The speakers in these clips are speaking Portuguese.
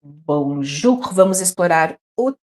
Bonjour, vamos explorar os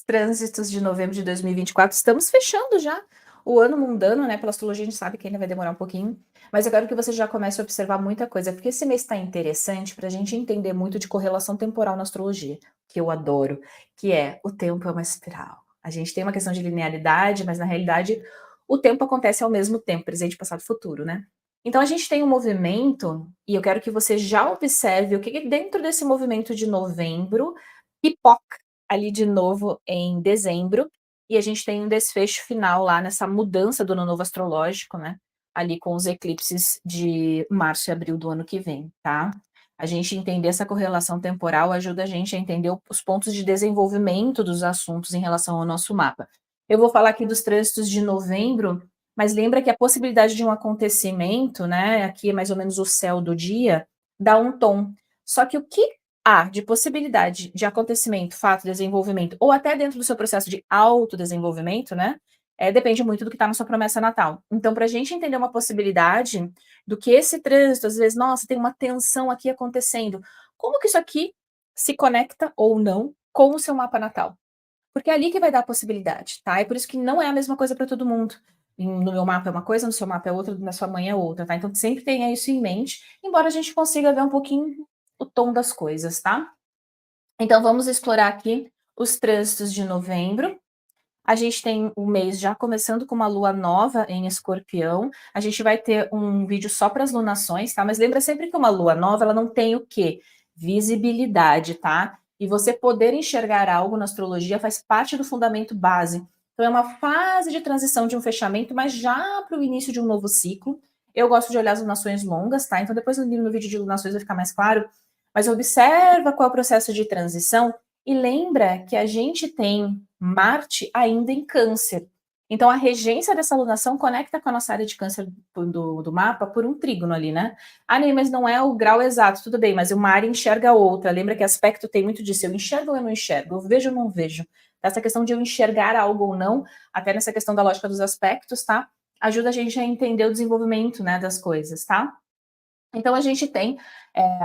trânsitos de novembro de 2024. Estamos fechando já o ano mundano, né? Pela astrologia, a gente sabe que ainda vai demorar um pouquinho, mas eu quero que você já comece a observar muita coisa, porque esse mês está interessante para a gente entender muito de correlação temporal na astrologia, que eu adoro, que é o tempo é uma espiral. A gente tem uma questão de linearidade, mas na realidade o tempo acontece ao mesmo tempo, presente, passado, futuro, né? Então a gente tem um movimento, e eu quero que você já observe o que que dentro desse movimento de novembro pipoca ali de novo em dezembro, e a gente tem um desfecho final lá nessa mudança do ano novo astrológico, né, ali com os eclipses de março e abril do ano que vem, tá. A gente entender essa correlação temporal ajuda a gente a entender os pontos de desenvolvimento dos assuntos em relação ao nosso mapa. Eu vou falar aqui dos trânsitos de novembro, mas lembra que a possibilidade de um acontecimento, né, aqui é mais ou menos o céu do dia, dá um tom. Só que o que há de possibilidade de acontecimento, fato, desenvolvimento, ou até dentro do seu processo de autodesenvolvimento, né, depende muito do que está na sua promessa natal. Então, para a gente entender uma possibilidade do que esse trânsito, às vezes, nossa, tem uma tensão aqui acontecendo, como que isso aqui se conecta ou não com o seu mapa natal? Porque é ali que vai dar a possibilidade, tá? É por isso que não é a mesma coisa para todo mundo. No meu mapa é uma coisa, no seu mapa é outra, na sua mãe é outra, tá? Então sempre tenha isso em mente, embora a gente consiga ver um pouquinho o tom das coisas, tá? Então vamos explorar aqui os trânsitos de novembro. A gente tem o mês já começando com uma lua nova em Escorpião. A gente vai ter um vídeo só para as lunações, tá? Mas lembra sempre que uma lua nova, ela não tem o quê? Visibilidade, tá? E você poder enxergar algo na astrologia faz parte do fundamento base. Então é uma fase de transição de um fechamento, mas já para o início de um novo ciclo. Eu gosto de olhar as lunações longas, tá? Então depois no vídeo de lunações vai ficar mais claro. Mas observa qual é o processo de transição e lembra que a gente tem Marte ainda em Câncer. Então, a regência dessa alunação conecta com a nossa área de Câncer do mapa por um trígono ali, né? Ah, nem, mas não é o grau exato, tudo bem, mas uma área enxerga a outra. Lembra que aspecto tem muito disso, eu enxergo ou eu não enxergo, eu vejo ou não vejo. Essa questão de eu enxergar algo ou não, até nessa questão da lógica dos aspectos, tá? Ajuda a gente a entender o desenvolvimento, né, das coisas, tá? Então a gente tem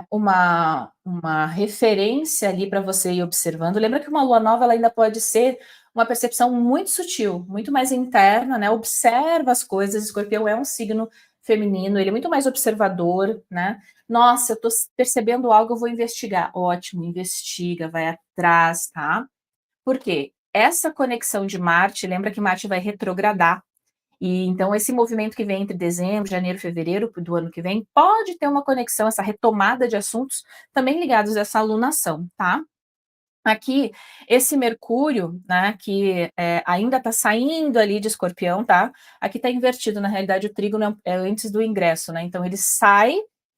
uma referência ali para você ir observando. Lembra que uma lua nova ela ainda pode ser uma percepção muito sutil, muito mais interna, né? Observa as coisas. Escorpião é um signo feminino, ele é muito mais observador, né? Nossa, eu estou percebendo algo, eu vou investigar. Ótimo, investiga, vai atrás, tá? Por quê? Essa conexão de Marte, lembra que Marte vai retrogradar e então esse movimento que vem entre dezembro, janeiro, fevereiro do ano que vem pode ter uma conexão, essa retomada de assuntos também ligados a essa alunação, tá? Aqui, esse Mercúrio, né, que ainda está saindo ali de Escorpião, tá? Aqui está invertido, na realidade o trígono é antes do ingresso, né? Então ele sai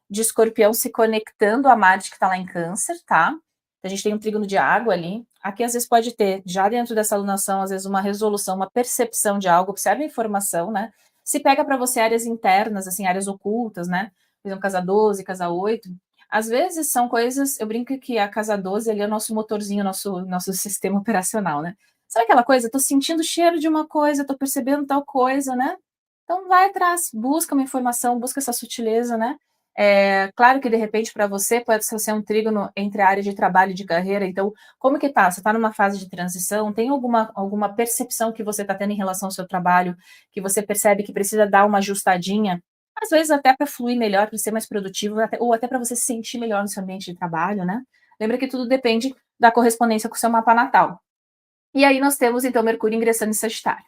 de Escorpião se conectando a Marte que está lá em Câncer, tá? A gente tem um trígono de água ali. Aqui às vezes pode ter, já dentro dessa alunação, às vezes uma resolução, uma percepção de algo, observa a informação, né? Se pega para você áreas internas, assim, áreas ocultas, né? Por exemplo, casa 12, casa 8, às vezes são coisas, eu brinco que a casa 12 ali é o nosso motorzinho, nosso sistema operacional, né? Sabe aquela coisa? Tô sentindo o cheiro de uma coisa, tô percebendo tal coisa, né? Então vai atrás, busca uma informação, busca essa sutileza, né? Claro que de repente para você pode ser um trígono entre a área de trabalho e de carreira, então como que tá? Você tá numa fase de transição? Tem alguma percepção que você tá tendo em relação ao seu trabalho, que você percebe que precisa dar uma ajustadinha? Às vezes até para fluir melhor, para ser mais produtivo, ou até para você se sentir melhor no seu ambiente de trabalho, né? Lembra que tudo depende da correspondência com o seu mapa natal. E aí nós temos então Mercúrio ingressando em Sagitário.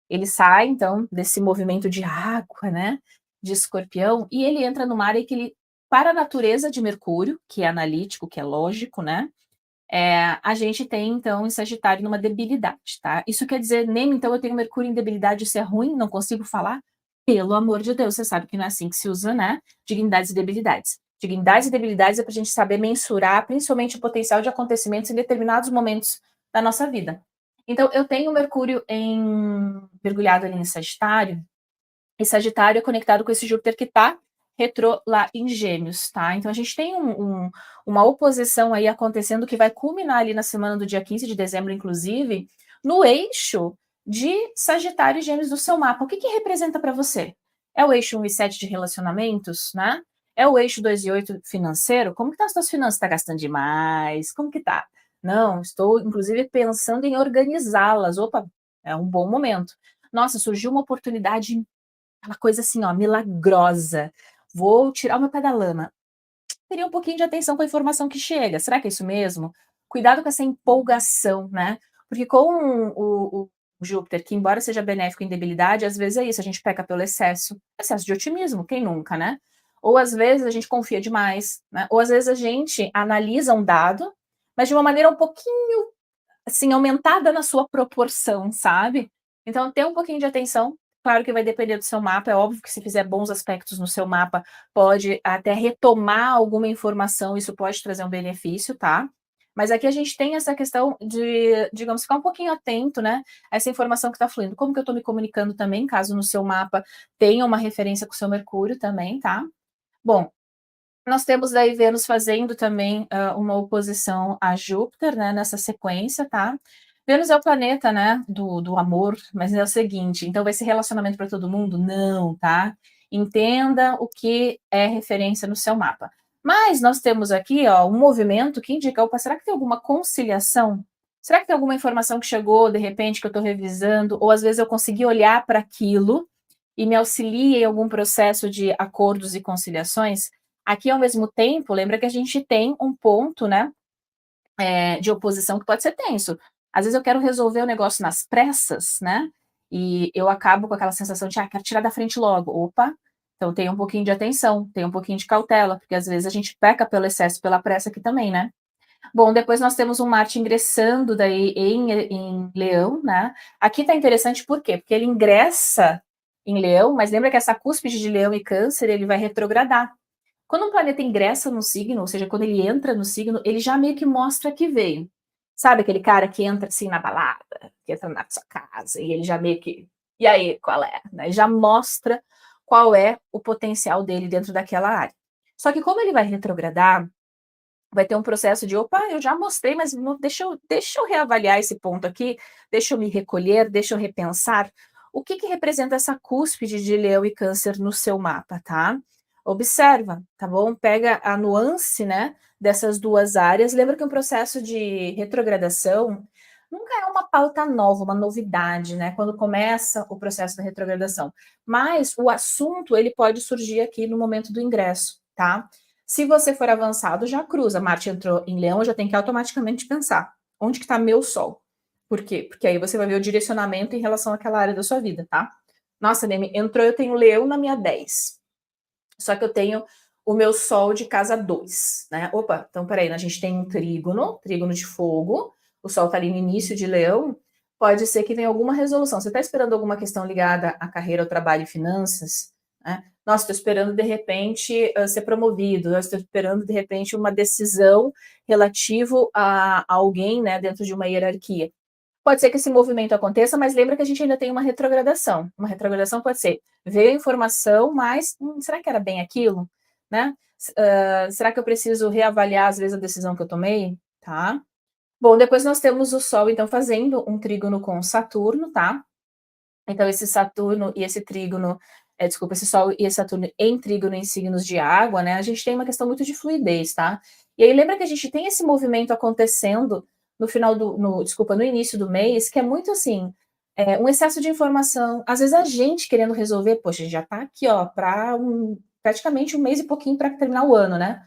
Ele sai então desse movimento de água, né, de Escorpião, e ele entra numa área que ele, para a natureza de Mercúrio, que é analítico, que é lógico, né, a gente tem então em Sagitário numa debilidade, tá? Isso quer dizer, nem então eu tenho Mercúrio em debilidade, isso é ruim, não consigo falar? Pelo amor de Deus, você sabe que não é assim que se usa, né? Dignidades e debilidades. Dignidades e debilidades é para a gente saber mensurar, principalmente o potencial de acontecimentos em determinados momentos da nossa vida. Então, eu tenho Mercúrio mergulhado ali em Sagitário, e Sagitário é conectado com esse Júpiter que está retrô lá em Gêmeos, tá? Então a gente tem uma oposição aí acontecendo que vai culminar ali na semana do dia 15 de dezembro, inclusive, no eixo de Sagitário e Gêmeos do seu mapa. O que que representa para você? É o eixo 1 e 7 de relacionamentos, né? É o eixo 2 e 8 financeiro? Como que tá as tuas finanças? Tá gastando demais? Como que tá? Não, estou inclusive pensando em organizá-las. Opa, é um bom momento. Nossa, surgiu uma oportunidade, aquela coisa assim, ó, milagrosa. Vou tirar o meu pé da lama. Teria um pouquinho de atenção com a informação que chega. Será que é isso mesmo? Cuidado com essa empolgação, né? Porque com o Júpiter, que embora seja benéfico em debilidade, às vezes é isso, a gente peca pelo excesso de otimismo, quem nunca, né? Ou às vezes a gente confia demais, né? Ou às vezes a gente analisa um dado, mas de uma maneira um pouquinho assim, aumentada na sua proporção, sabe? Então, ter um pouquinho de atenção. Claro que vai depender do seu mapa. É óbvio que se fizer bons aspectos no seu mapa, pode até retomar alguma informação, isso pode trazer um benefício, tá? Mas aqui a gente tem essa questão de, digamos, ficar um pouquinho atento, né? A essa informação que está fluindo. Como que eu estou me comunicando também, caso no seu mapa tenha uma referência com o seu Mercúrio também, tá? Bom, nós temos daí Vênus fazendo também uma oposição a Júpiter, né, nessa sequência, tá? Vênus é o planeta, né, do amor, mas é o seguinte, então vai ser relacionamento para todo mundo? Não, tá? Entenda o que é referência no seu mapa. Mas nós temos aqui, ó, um movimento que indica, opa, será que tem alguma conciliação? Será que tem alguma informação que chegou de repente que eu estou revisando? Ou às vezes eu consegui olhar para aquilo e me auxilia em algum processo de acordos e conciliações? Aqui, ao mesmo tempo, lembra que a gente tem um ponto, né, de oposição que pode ser tenso. Às vezes eu quero resolver o negócio nas pressas, né, e eu acabo com aquela sensação de, quero tirar da frente logo. Opa, então tem um pouquinho de atenção, tem um pouquinho de cautela, porque às vezes a gente peca pelo excesso, pela pressa aqui também, né. Bom, depois nós temos um Marte ingressando daí em Leão, né. Aqui tá interessante por quê? Porque ele ingressa em Leão, mas lembra que essa cúspide de Leão e Câncer, ele vai retrogradar. Quando um planeta ingressa no signo, ou seja, quando ele entra no signo, ele já meio que mostra que veio. Sabe aquele cara que entra assim na balada, que entra na sua casa, e ele já meio que. E aí, qual é? Né? Já mostra qual é o potencial dele dentro daquela área. Só que como ele vai retrogradar, vai ter um processo de, opa, eu já mostrei, mas deixa eu reavaliar esse ponto aqui, deixa eu me recolher, deixa eu repensar. O que, que representa essa cúspide de Leão e Câncer no seu mapa, tá? Observa, tá bom? Pega a nuance, né, dessas duas áreas. Lembra que um processo de retrogradação nunca é uma pauta nova, uma novidade, né? Quando começa o processo da retrogradação. Mas o assunto, ele pode surgir aqui no momento do ingresso, tá? Se você for avançado, já cruza. Marte entrou em Leão, já tem que automaticamente pensar: onde que está meu Sol? Por quê? Porque aí você vai ver o direcionamento em relação àquela área da sua vida, tá? Nossa, Neme, entrou, eu tenho Leão na minha 10. Só que eu tenho o meu Sol de casa 2, né? Opa, então peraí, a gente tem um trígono de fogo, o Sol tá ali no início de Leão, pode ser que venha alguma resolução. Você está esperando alguma questão ligada à carreira, ao trabalho e finanças? Né? Nossa, estou esperando de repente ser promovido, estou esperando de repente uma decisão relativo a alguém, né, dentro de uma hierarquia. Pode ser que esse movimento aconteça, mas lembra que a gente ainda tem uma retrogradação. Uma retrogradação pode ser, veio a informação, mas será que era bem aquilo? Né? Será que eu preciso reavaliar, às vezes, a decisão que eu tomei? Tá? Bom, depois nós temos o Sol, então, fazendo um trígono com Saturno, tá? Então, esse Saturno e esse trígono, desculpa, esse Sol e esse Saturno em trígono em signos de água, né? A gente tem uma questão muito de fluidez, tá? E aí lembra que a gente tem esse movimento acontecendo no final no início do mês, que é muito assim, um excesso de informação. Às vezes a gente querendo resolver, poxa, já tá aqui, ó, para praticamente um mês e pouquinho para terminar o ano, né?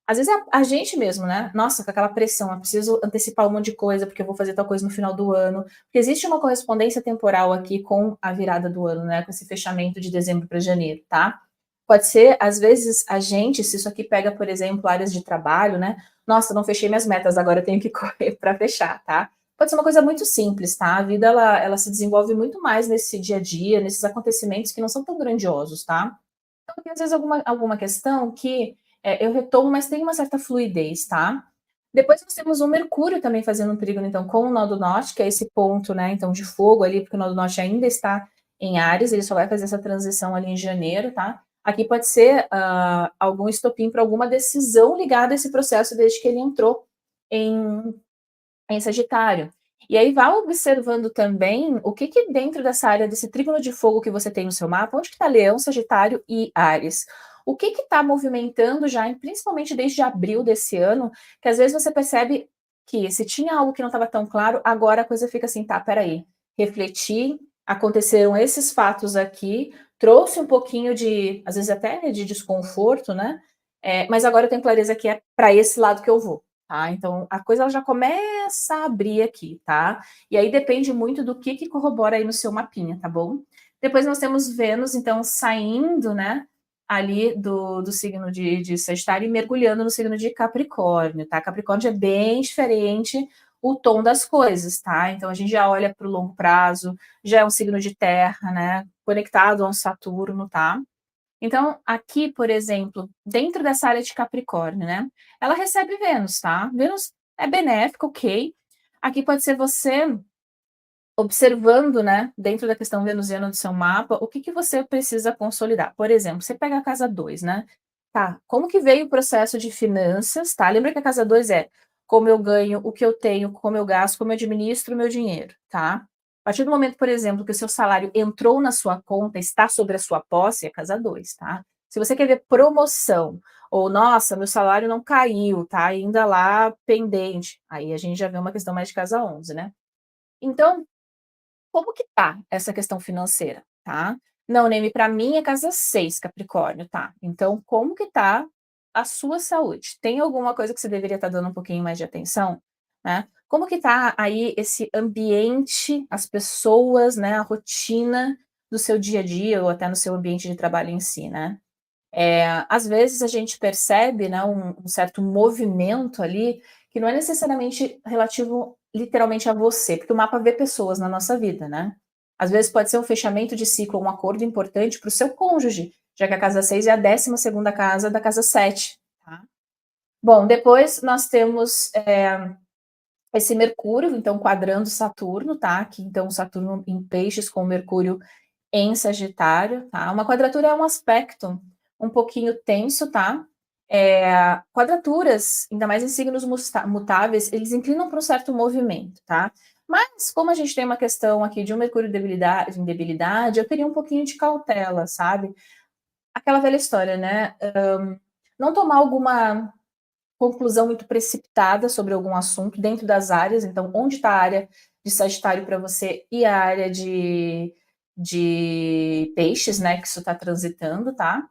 Às vezes é a gente mesmo, né? Nossa, com aquela pressão, eu preciso antecipar um monte de coisa, porque eu vou fazer tal coisa no final do ano. Porque existe uma correspondência temporal aqui com a virada do ano, né? Com esse fechamento de dezembro para janeiro, tá? Pode ser, às vezes, a gente, se isso aqui pega, por exemplo, áreas de trabalho, né? Nossa, não fechei minhas metas, agora eu tenho que correr para fechar, tá? Pode ser uma coisa muito simples, tá? A vida, ela se desenvolve muito mais nesse dia a dia, nesses acontecimentos que não são tão grandiosos, tá? Então, tem às vezes alguma questão que eu retomo, mas tem uma certa fluidez, tá? Depois nós temos o Mercúrio também fazendo um trígono, então, com o nó do norte, que é esse ponto, né, então, de fogo ali, porque o nó do norte ainda está em Áries, ele só vai fazer essa transição ali em janeiro, tá? Aqui pode ser algum estopim para alguma decisão ligada a esse processo desde que ele entrou em Sagitário. E aí vá observando também o que dentro dessa área desse trígono de fogo que você tem no seu mapa, onde que está Leão, Sagitário e Áries? O que está movimentando já, principalmente desde abril desse ano, que às vezes você percebe que se tinha algo que não estava tão claro, agora a coisa fica assim, tá, peraí, refleti, aconteceram esses fatos aqui, trouxe um pouquinho de, às vezes até de desconforto, né? Mas agora eu tenho clareza que é para esse lado que eu vou. Tá? Então a coisa ela já começa a abrir aqui, tá? E aí depende muito do que corrobora aí no seu mapinha, tá bom? Depois nós temos Vênus, então, saindo, né, ali do signo de Sagitário e mergulhando no signo de Capricórnio, tá? Capricórnio é bem diferente o tom das coisas, tá? Então a gente já olha para o longo prazo, já é um signo de terra, né? Conectado a um Saturno, tá? Então, aqui, por exemplo, dentro dessa área de Capricórnio, né? Ela recebe Vênus, tá? Vênus é benéfica, ok. Aqui pode ser você observando, né, dentro da questão venusiana do seu mapa, o que você precisa consolidar. Por exemplo, você pega a casa 2, né? Tá, como que veio o processo de finanças, tá? Lembra que a casa 2 é como eu ganho, o que eu tenho, como eu gasto, como eu administro o meu dinheiro, tá? A partir do momento, por exemplo, que o seu salário entrou na sua conta, está sobre a sua posse, é casa 2, tá? Se você quer ver promoção, ou nossa, meu salário não caiu, tá ainda lá pendente, aí a gente já vê uma questão mais de casa 11, né? Então, como que tá essa questão financeira, tá? Não, Neme, para mim é casa 6, Capricórnio, tá? Então, como que tá a sua saúde? Tem alguma coisa que você deveria estar dando um pouquinho mais de atenção, né? Como que tá aí esse ambiente, as pessoas, né, a rotina do seu dia a dia ou até no seu ambiente de trabalho em si, né? Às vezes a gente percebe, né, um certo movimento ali que não é necessariamente relativo literalmente a você, porque o mapa vê pessoas na nossa vida, né? Às vezes pode ser um fechamento de ciclo, um acordo importante para o seu cônjuge, já que a casa 6 é a 12ª casa da casa 7, tá? Bom, depois nós temos esse Mercúrio, então quadrando Saturno, tá? Que então Saturno em peixes com Mercúrio em Sagitário, tá? Uma quadratura é um aspecto um pouquinho tenso, tá? Quadraturas, ainda mais em signos mutáveis, eles inclinam para um certo movimento, tá? Mas, como a gente tem uma questão aqui de um Mercúrio em debilidade, eu teria um pouquinho de cautela, sabe? Aquela velha história, né? Não tomar alguma conclusão muito precipitada sobre algum assunto dentro das áreas. Então, onde está a área de Sagitário para você e a área de peixes, né? Que isso está transitando, tá?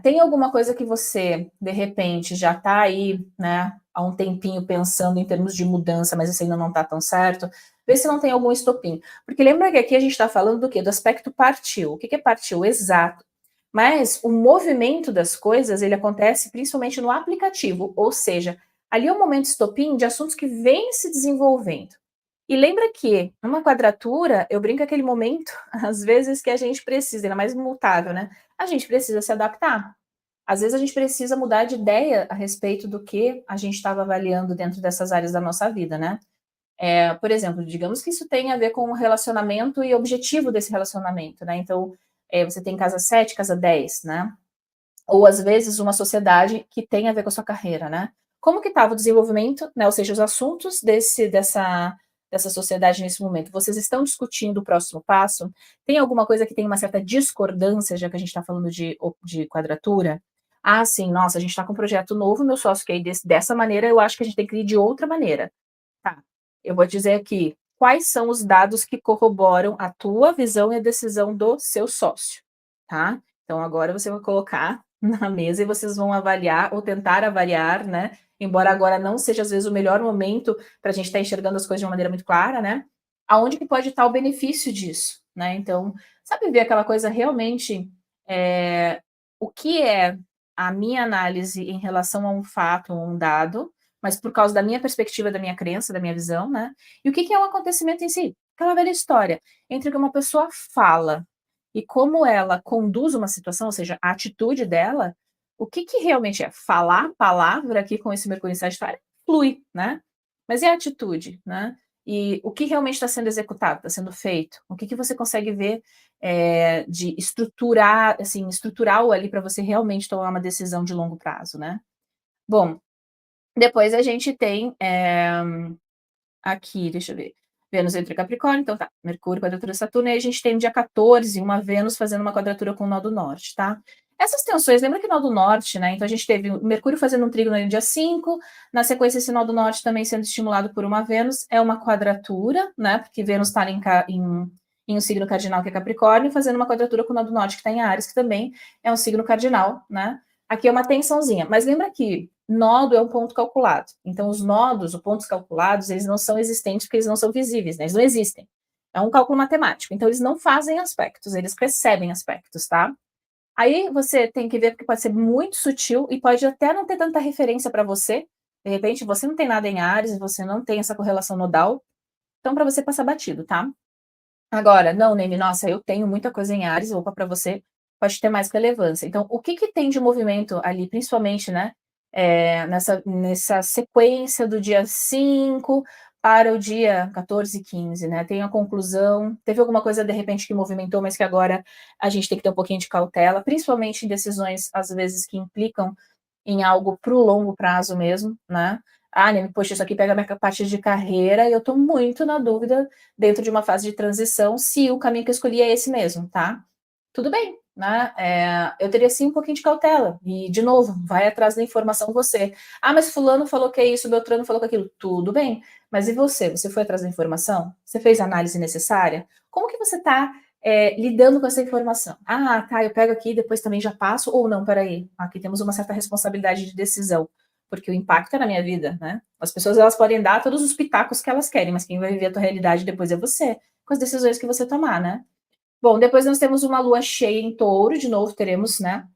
Tem alguma coisa que você, de repente, já está aí, né, há um tempinho pensando em termos de mudança, mas isso ainda não está tão certo? Vê se não tem algum estopim. Porque lembra que aqui a gente está falando do quê? Do aspecto partiu. O que é partiu? Exato. Mas o movimento das coisas, ele acontece principalmente no aplicativo, ou seja, ali é o momento estopim de assuntos que vêm se desenvolvendo. E lembra que numa quadratura, eu brinco aquele momento, às vezes, que a gente precisa, ainda mais mutável, né? A gente precisa se adaptar. Às vezes a gente precisa mudar de ideia a respeito do que a gente estava avaliando dentro dessas áreas da nossa vida, né? Por exemplo, digamos que isso tem a ver com o relacionamento e objetivo desse relacionamento, né? Então, você tem casa 7, casa 10, né? Ou às vezes uma sociedade que tem a ver com a sua carreira, né? Como que estava o desenvolvimento, né? Ou seja, os assuntos dessa sociedade nesse momento. Vocês estão discutindo o próximo passo? Tem alguma coisa que tem uma certa discordância, já que a gente está falando de quadratura? Ah, sim, nossa, a gente está com um projeto novo, meu sócio quer ir dessa maneira, eu acho que a gente tem que ir de outra maneira. Tá, eu vou dizer aqui, quais são os dados que corroboram a tua visão e a decisão do seu sócio, tá? Então agora você vai colocar na mesa e vocês vão avaliar ou tentar avaliar, né? Embora agora não seja às vezes o melhor momento para a gente estar enxergando as coisas de uma maneira muito clara, né? Aonde que pode estar o benefício disso, né? Então, sabe ver aquela coisa realmente, o que é a minha análise em relação a um fato ou um dado, mas por causa da minha perspectiva, da minha crença, da minha visão, né? E o que é o acontecimento em si? Aquela velha história entre o que uma pessoa fala e como ela conduz uma situação, ou seja, a atitude dela, o que realmente é falar a palavra aqui com esse Mercúrio em Sagitário flui, né? Mas e a atitude, né? E o que realmente está sendo executado, está sendo feito? O que você consegue ver de estruturar, assim, estrutural ali para você realmente tomar uma decisão de longo prazo, né? Bom, depois a gente tem aqui, deixa eu ver, Vênus entre Capricórnio, então tá, Mercúrio, quadratura Saturno, e aí a gente tem no dia 14 uma Vênus fazendo uma quadratura com o nó do norte, tá? Essas tensões, lembra que nó do norte, né, então a gente teve o Mercúrio fazendo um trígono no dia 5, na sequência esse nó do norte também sendo estimulado por uma Vênus, é uma quadratura, né, porque Vênus está em um signo cardinal que é Capricórnio, fazendo uma quadratura com o nó do norte que está em Áries, que também é um signo cardinal, né. Aqui é uma tensãozinha, mas lembra que nodo é um ponto calculado, então os nodos, os pontos calculados, eles não são existentes porque eles não são visíveis, né, eles não existem. É um cálculo matemático, então eles não fazem aspectos, eles recebem aspectos, tá? Aí você tem que ver, porque pode ser muito sutil e pode até não ter tanta referência para você. De repente, você não tem nada em Áries, você não tem essa correlação nodal, então para você passar batido, tá? Agora, não, Neme, nossa, eu tenho muita coisa em Áries, opa, para você pode ter mais relevância. Então, o que que tem de movimento ali, principalmente, né, nessa sequência do dia 5 para o dia 14 e 15, né? Tem a conclusão, teve alguma coisa de repente que movimentou, mas que agora a gente tem que ter um pouquinho de cautela, principalmente em decisões, às vezes, que implicam em algo para o longo prazo mesmo, né? Ah, Neme, poxa, isso aqui pega a minha parte de carreira e eu estou muito na dúvida dentro de uma fase de transição, se o caminho que eu escolhi é esse mesmo, tá? Tudo bem, né? Eu teria sim um pouquinho de cautela. E, de novo, vai atrás da informação você. Ah, mas fulano falou que é isso, Beltrano falou que é aquilo. Tudo bem. Mas e você? Você foi atrás da informação? Você fez a análise necessária? Como que você está lidando com essa informação? Ah, tá, eu pego aqui e depois também já passo, ou não, peraí, aqui temos uma certa responsabilidade de decisão, porque o impacto é na minha vida, né? As pessoas, elas podem dar todos os pitacos que elas querem, mas quem vai viver a tua realidade depois é você, com as decisões que você tomar, né? Bom, depois nós temos uma lua cheia em touro, de novo teremos, né,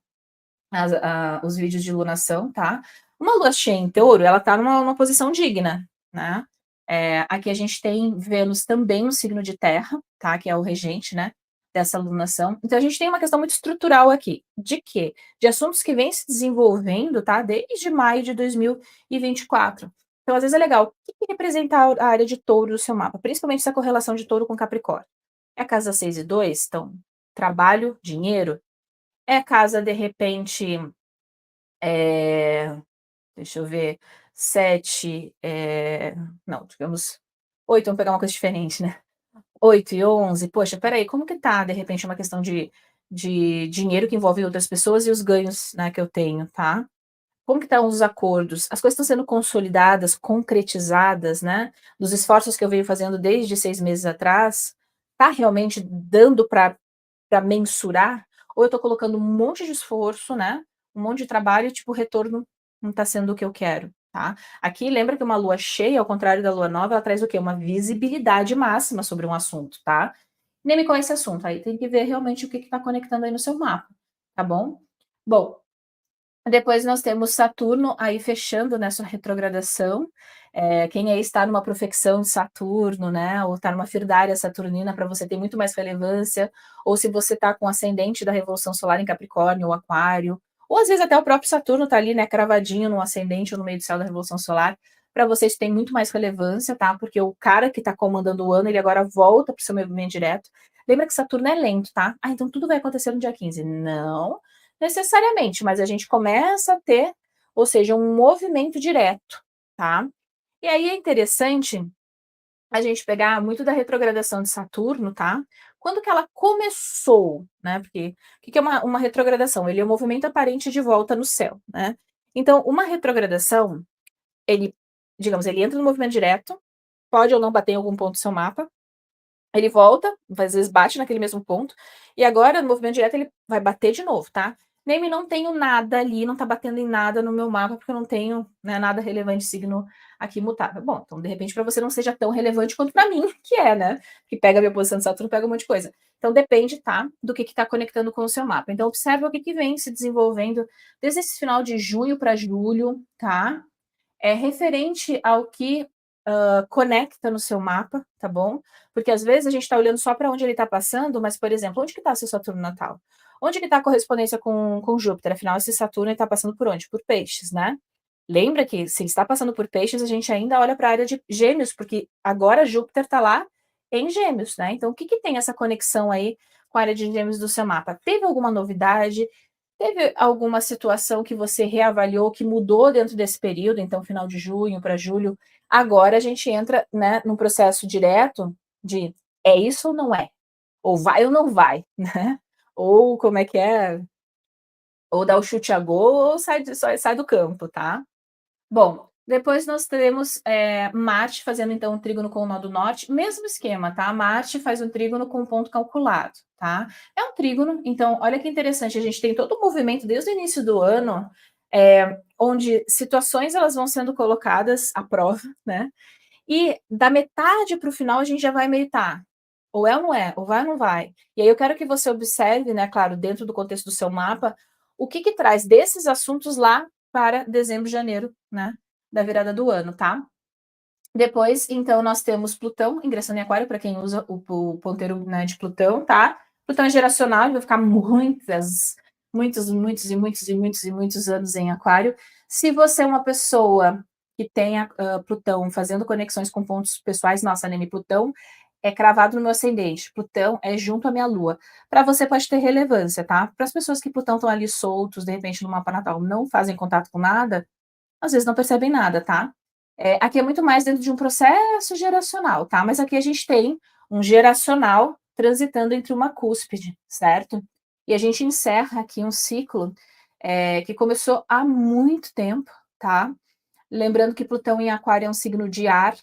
os vídeos de lunação, tá? Uma lua cheia em touro, ela tá numa posição digna, né? Aqui a gente tem Vênus também no signo de terra, tá? Que é o regente, né? Dessa lunação. Então a gente tem uma questão muito estrutural aqui. De quê? De assuntos que vêm se desenvolvendo, tá? Desde maio de 2024. Então, às vezes é legal. O que representa a área de touro do seu mapa? Principalmente essa correlação de touro com Capricórnio. É a casa 6 e 2, então, trabalho, dinheiro. É casa, de repente, é, deixa eu ver, 7, não, digamos, 8, vamos pegar uma coisa diferente, né? 8 e 11, poxa, peraí, como que tá, de repente, uma questão de dinheiro que envolve outras pessoas e os ganhos, né, que eu tenho, tá? Como que estão os acordos? As coisas estão sendo consolidadas, concretizadas, né? Dos esforços que eu venho fazendo desde 6 meses atrás, tá realmente dando para mensurar? Ou eu estou colocando um monte de esforço, né? Um monte de trabalho e, tipo, o retorno não está sendo o que eu quero, tá? Aqui, lembra que uma lua cheia, ao contrário da lua nova, ela traz o quê? Uma visibilidade máxima sobre um assunto, tá? Nem me conhece esse assunto, aí tem que ver realmente o que está conectando aí no seu mapa, tá bom? Bom, depois nós temos Saturno aí fechando nessa retrogradação. Quem aí está numa profecção de Saturno, né? Ou está numa firdária saturnina, para você ter muito mais relevância. Ou se você está com ascendente da Revolução Solar em Capricórnio ou Aquário. Ou às vezes até o próprio Saturno está ali, né? Cravadinho no ascendente ou no meio do céu da Revolução Solar. Para vocês tem muito mais relevância, tá? Porque o cara que está comandando o ano, ele agora volta para o seu movimento direto. Lembra que Saturno é lento, tá? Ah, então tudo vai acontecer no dia 15. Não necessariamente, mas a gente começa a ter, ou seja, um movimento direto, tá? E aí é interessante a gente pegar muito da retrogradação de Saturno, tá? Quando que ela começou, né? Porque o que é uma retrogradação? Ele é um movimento aparente de volta no céu, né? Então, uma retrogradação, ele, digamos, ele entra no movimento direto, pode ou não bater em algum ponto do seu mapa, ele volta, às vezes bate naquele mesmo ponto, e agora no movimento direto ele vai bater de novo, tá? Neme, não tenho nada ali, não tá batendo em nada no meu mapa, porque eu não tenho, né, nada relevante signo aqui mutável. Bom, então de repente para você não seja tão relevante quanto para mim, que é, né? Que pega a minha posição de Saturno, pega um monte de coisa. Então depende, tá? Do que tá conectando com o seu mapa. Então observa o que que vem se desenvolvendo desde esse final de junho para julho, tá? É referente ao que conecta no seu mapa, tá bom? Porque às vezes a gente está olhando só para onde ele está passando, mas, por exemplo, onde que está seu Saturno natal? Onde que está a correspondência com Júpiter? Afinal, esse Saturno está passando por onde? Por peixes, né? Lembra que se ele está passando por peixes, a gente ainda olha para a área de gêmeos, porque agora Júpiter está lá em gêmeos, né? Então, o que, que tem essa conexão aí com a área de gêmeos do seu mapa? Teve alguma novidade? Teve alguma situação que você reavaliou, que mudou dentro desse período, então final de junho para julho? Agora a gente entra, né, num processo direto de é isso ou não é? Ou vai ou não vai, né? Ou como é que é? Ou dá o chute a gol ou sai do campo, tá? Bom, depois nós teremos Marte fazendo então um trígono com o nó do norte, mesmo esquema, tá? Marte faz um trígono com um ponto calculado, tá? É um trígono, então olha que interessante, a gente tem todo o movimento desde o início do ano, onde situações elas vão sendo colocadas à prova, né? E da metade para o final a gente já vai meio tá, ou é ou não é, ou vai ou não vai. E aí eu quero que você observe, né, claro, dentro do contexto do seu mapa, o que que traz desses assuntos lá para dezembro, janeiro, né, da virada do ano, tá? Depois, então, nós temos Plutão ingressando em Aquário, para quem usa o ponteiro, né, de Plutão, tá? Plutão é geracional, ele vai ficar muitos anos em Aquário. Se você é uma pessoa que tenha Plutão fazendo conexões com pontos pessoais, nossa, Neme, Plutão é cravado no meu ascendente, Plutão é junto à minha Lua. Para você pode ter relevância, tá? Para as pessoas que Plutão estão ali soltos, de repente no mapa natal, não fazem contato com nada, às vezes não percebem nada, tá? Aqui é muito mais dentro de um processo geracional, tá? Mas aqui a gente tem um geracional transitando entre uma cúspide, certo? E a gente encerra aqui um ciclo que começou há muito tempo, tá? Lembrando que Plutão em Aquário é um signo de ar,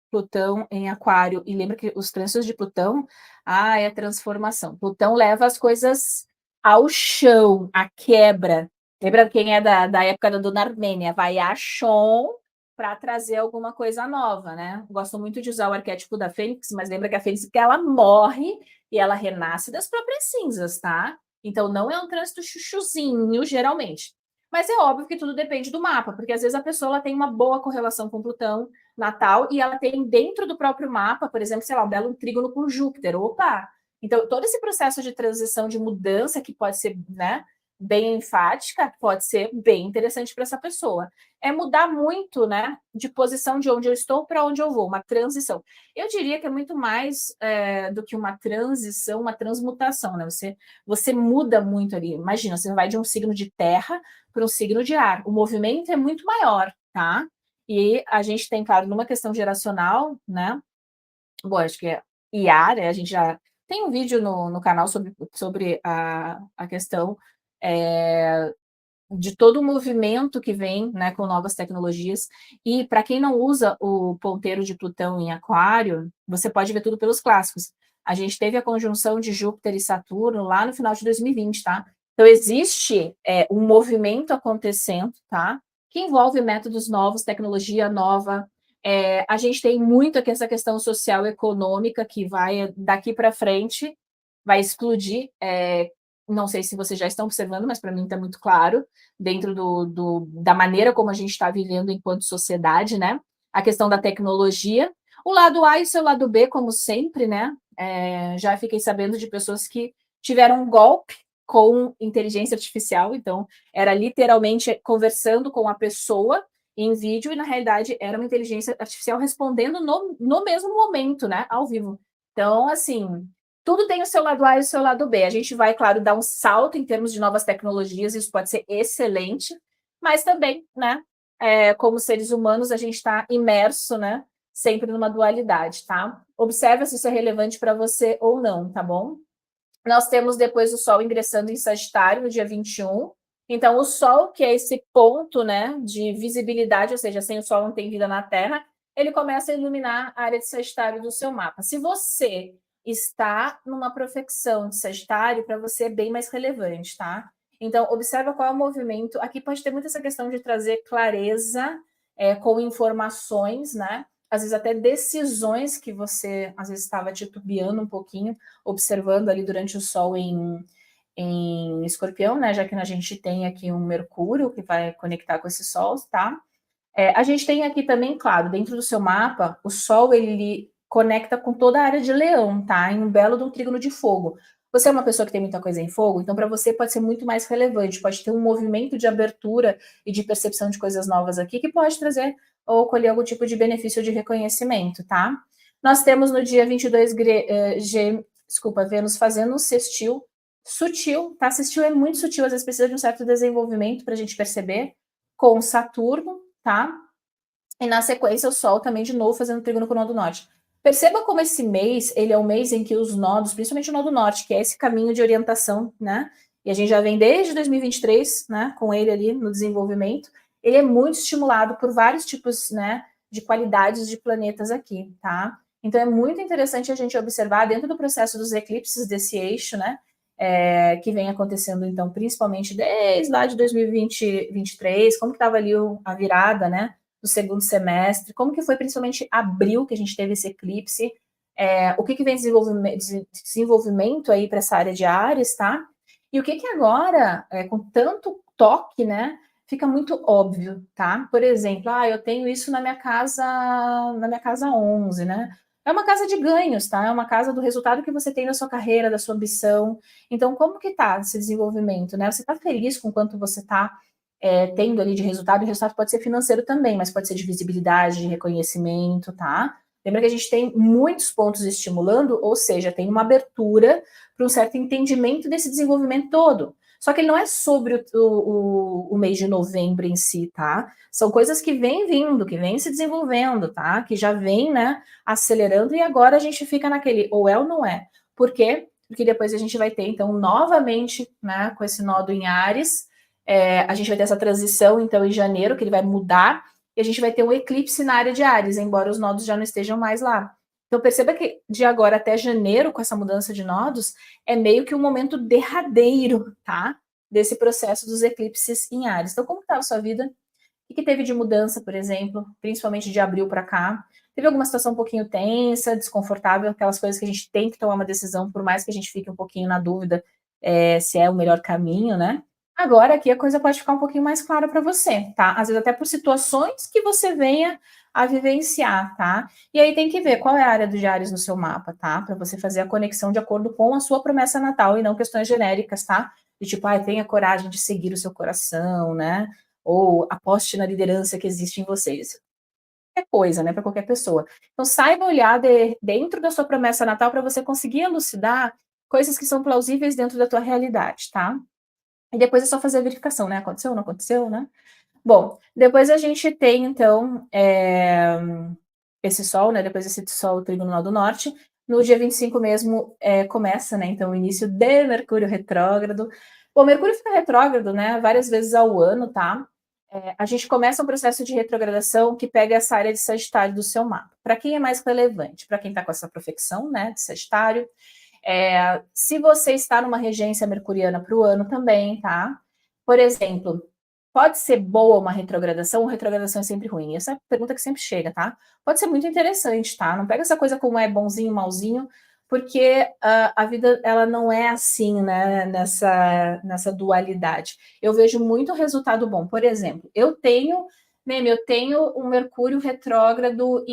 Plutão em Aquário, e lembra que os trânsitos de Plutão, é transformação. Plutão leva as coisas ao chão, a quebra. Lembra quem é da época da Dona Armênia? Vai a chão para trazer alguma coisa nova, né? Gosto muito de usar o arquétipo da Fênix, mas lembra que a Fênix que ela morre e ela renasce das próprias cinzas, tá? Então não é um trânsito chuchuzinho, geralmente. Mas é óbvio que tudo depende do mapa, porque às vezes a pessoa ela tem uma boa correlação com Plutão natal e ela tem dentro do próprio mapa, por exemplo, sei lá, um belo trígono com Júpiter. Opa! Então, todo esse processo de transição, de mudança, que pode ser, né, bem enfática, pode ser bem interessante para essa pessoa. É mudar muito, né, de posição de onde eu estou para onde eu vou, uma transição. Eu diria que é muito mais do que uma transição, uma transmutação, né? Você muda muito ali. Imagina, você vai de um signo de terra para um signo de ar. O movimento é muito maior, tá? E a gente tem, claro, numa questão geracional, né? Bom, acho que é IA, né? A gente já tem um vídeo no canal sobre a questão de todo o movimento que vem, né, com novas tecnologias. E para quem não usa o ponteiro de Plutão em Aquário, você pode ver tudo pelos clássicos. A gente teve a conjunção de Júpiter e Saturno lá no final de 2020, tá? Então existe um movimento acontecendo, tá? Que envolve métodos novos, tecnologia nova. A gente tem muito aqui essa questão social econômica que vai daqui para frente, vai explodir. Não sei se vocês já estão observando, mas para mim está muito claro dentro da maneira como a gente está vivendo enquanto sociedade, né? A questão da tecnologia. O lado A e o seu lado B, como sempre, né? Já fiquei sabendo de pessoas que tiveram um golpe com inteligência artificial, então era literalmente conversando com a pessoa em vídeo e na realidade era uma inteligência artificial respondendo no mesmo momento, né? Ao vivo. Então, assim, tudo tem o seu lado A e o seu lado B. A gente vai, claro, dar um salto em termos de novas tecnologias, isso pode ser excelente, mas também, né, como seres humanos, a gente está imerso, né, sempre numa dualidade, tá? Observe se isso é relevante para você ou não, tá bom? Nós temos depois o Sol ingressando em Sagitário no dia 21. Então, o Sol, que é esse ponto, né, de visibilidade, ou seja, sem o Sol não tem vida na Terra, ele começa a iluminar a área de Sagitário do seu mapa. Se você está numa profecção de Sagitário, para você é bem mais relevante, tá? Então, observa qual é o movimento. Aqui pode ter muito essa questão de trazer clareza com informações, né? Às vezes até decisões que você, às vezes, estava titubeando um pouquinho, observando ali durante o Sol em Escorpião, né? Já que a gente tem aqui um Mercúrio que vai conectar com esse Sol, tá? A gente tem aqui também, claro, dentro do seu mapa, o Sol ele conecta com toda a área de Leão, tá? Em um belo de um trígono de fogo. Você é uma pessoa que tem muita coisa em fogo, então para você pode ser muito mais relevante, pode ter um movimento de abertura e de percepção de coisas novas aqui que pode trazer ou colher algum tipo de benefício de reconhecimento, tá? Nós temos no dia 22 Vênus fazendo um sextil sutil, tá? Sextil é muito sutil, às vezes precisa de um certo desenvolvimento para a gente perceber, com Saturno, tá? E na sequência o Sol também de novo fazendo trígono com o nó do norte. Perceba como esse mês, ele é um mês em que os nodos, principalmente o nó do norte, que é esse caminho de orientação, né? e a gente já vem desde 2023, né, com ele ali no desenvolvimento, ele é muito estimulado por vários tipos, né, de qualidades de planetas aqui, tá? Então é muito interessante a gente observar dentro do processo dos eclipses desse eixo, né, que vem acontecendo, então, principalmente desde lá de 2023, como que estava ali a virada, né, do segundo semestre, como que foi principalmente abril que a gente teve esse eclipse, o que vem desenvolvimento aí para essa área de Áries, tá? E o que agora, com tanto toque, né, fica muito óbvio, tá? Por exemplo, eu tenho isso na minha casa 11, né? É uma casa de ganhos, tá? É uma casa do resultado que você tem na sua carreira, da sua ambição. Então, como que tá esse desenvolvimento, né? Você tá feliz com quanto você tá tendo ali de resultado? E o resultado pode ser financeiro também, mas pode ser de visibilidade, de reconhecimento, tá? Lembra que a gente tem muitos pontos estimulando, ou seja, tem uma abertura para um certo entendimento desse desenvolvimento todo. Só que ele não é sobre o mês de novembro em si, tá? São coisas que vêm vindo, que vêm se desenvolvendo, tá? Que já vem, né, acelerando, e agora a gente fica naquele ou é ou não é. Por quê? Porque depois a gente vai ter, então, novamente, né, com esse nodo em Áries, a gente vai ter essa transição, então, em janeiro, que ele vai mudar, e a gente vai ter um eclipse na área de Áries, embora os nodos já não estejam mais lá. Então, perceba que de agora até janeiro, com essa mudança de nodos, é meio que um momento derradeiro, tá? Desse processo dos eclipses em Áries. Então, como está a sua vida? O que teve de mudança, por exemplo, principalmente de abril para cá? Teve alguma situação um pouquinho tensa, desconfortável, aquelas coisas que a gente tem que tomar uma decisão, por mais que a gente fique um pouquinho na dúvida se é o melhor caminho, né? Agora aqui a coisa pode ficar um pouquinho mais clara para você, tá? Às vezes até por situações que você venha a vivenciar, tá? E aí tem que ver qual é a área dos Áries no seu mapa, tá? Para você fazer a conexão de acordo com a sua promessa natal e não questões genéricas, tá? De tipo, tenha coragem de seguir o seu coração, né? Ou aposte na liderança que existe em vocês. Qualquer coisa, né? Para qualquer pessoa. Então saiba olhar dentro da sua promessa natal para você conseguir elucidar coisas que são plausíveis dentro da tua realidade, tá? E depois é só fazer a verificação, né? Aconteceu, não aconteceu, né? Bom, depois a gente tem, então, esse Sol, né? Depois desse Sol trigonal do Norte. No dia 25 mesmo começa, né? Então, o início de Mercúrio retrógrado. Bom, Mercúrio fica retrógrado, né? Várias vezes ao ano, tá? A gente começa um processo de retrogradação que pega essa área de Sagitário do seu mapa. Para quem é mais relevante? Para quem está com essa profecção, né? De Sagitário. Se você está numa regência mercuriana para o ano também, tá? Por exemplo, pode ser boa uma retrogradação ou retrogradação é sempre ruim? Essa é a pergunta que sempre chega, tá? Pode ser muito interessante, tá? Não pega essa coisa como é bonzinho, malzinho, porque a vida ela não é assim, né? Nessa dualidade. Eu vejo muito resultado bom. Por exemplo, eu tenho um Mercúrio retrógrado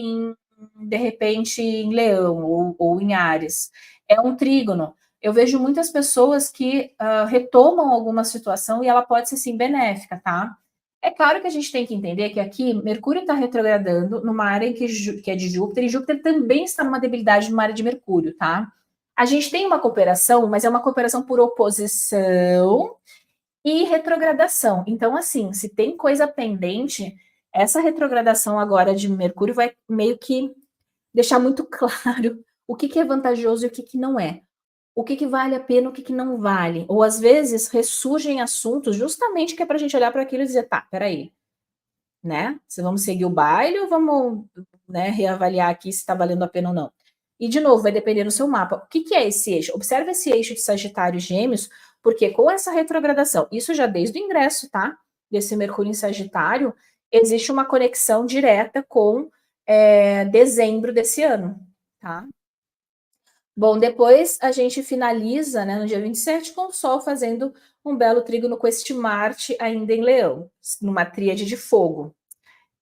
de repente, em Leão ou em Áries. É um trígono. Eu vejo muitas pessoas que retomam alguma situação e ela pode ser sim benéfica, tá? É claro que a gente tem que entender que aqui Mercúrio está retrogradando numa área que é de Júpiter, e Júpiter também está numa debilidade numa área de Mercúrio, tá? A gente tem uma cooperação, mas é uma cooperação por oposição e retrogradação. Então, assim, se tem coisa pendente, essa retrogradação agora de Mercúrio vai meio que deixar muito claro o que é vantajoso e o que não é. O que vale a pena, o que não vale. Ou às vezes ressurgem assuntos justamente que é para a gente olhar para aquilo e dizer, tá, peraí, né? Se vamos seguir o baile ou vamos, né, reavaliar aqui se está valendo a pena ou não. E, de novo, vai depender do seu mapa. O que é esse eixo? Observe esse eixo de Sagitário e Gêmeos, porque com essa retrogradação, isso já desde o ingresso, tá? Desse Mercúrio em Sagitário, existe uma conexão direta com dezembro desse ano, tá? Bom, depois a gente finaliza, né, no dia 27, com o Sol fazendo um belo trígono com este Marte ainda em Leão, numa tríade de fogo.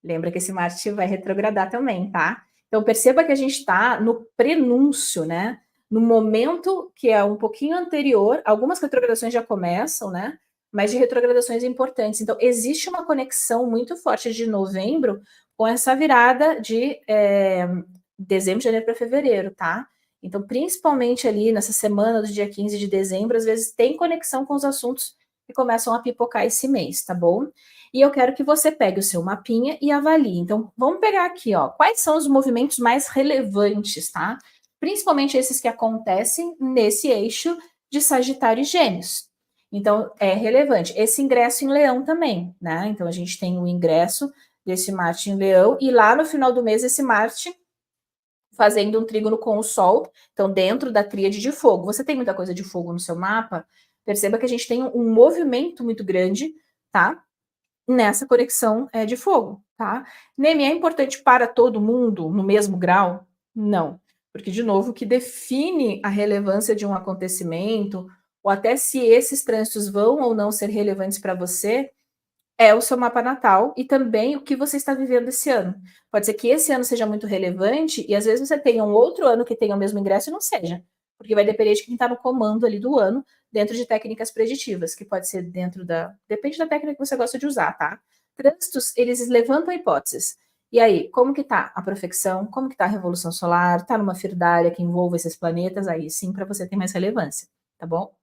Lembra que esse Marte vai retrogradar também, tá? Então perceba que a gente está no prenúncio, né? No momento que é um pouquinho anterior, algumas retrogradações já começam, né? Mas de retrogradações importantes. Então existe uma conexão muito forte de novembro com essa virada de dezembro, janeiro para fevereiro, tá? Então, principalmente ali nessa semana do dia 15 de dezembro, às vezes tem conexão com os assuntos que começam a pipocar esse mês, tá bom? E eu quero que você pegue o seu mapinha e avalie. Então, vamos pegar aqui, ó, quais são os movimentos mais relevantes, tá? Principalmente esses que acontecem nesse eixo de Sagitário e Gêmeos. Então, é relevante. Esse ingresso em Leão também, né? Então, a gente tem o ingresso desse Marte em Leão, e lá no final do mês, esse Marte fazendo um trígono com o Sol, então dentro da tríade de fogo. Você tem muita coisa de fogo no seu mapa, perceba que a gente tem um movimento muito grande, tá? Nessa conexão de fogo, tá? Nem é importante para todo mundo no mesmo grau? Não. Porque, de novo, o que define a relevância de um acontecimento, ou até se esses trânsitos vão ou não ser relevantes para você, é o seu mapa natal e também o que você está vivendo esse ano. Pode ser que esse ano seja muito relevante e às vezes você tenha um outro ano que tenha o mesmo ingresso e não seja, porque vai depender de quem está no comando ali do ano, dentro de técnicas preditivas, que pode ser dentro da... Depende da técnica que você gosta de usar, tá? Trânsitos, eles levantam hipóteses. E aí, como que tá a profecção? Como que tá a revolução solar? Tá numa firdária que envolva esses planetas? Aí sim, para você ter mais relevância, tá bom?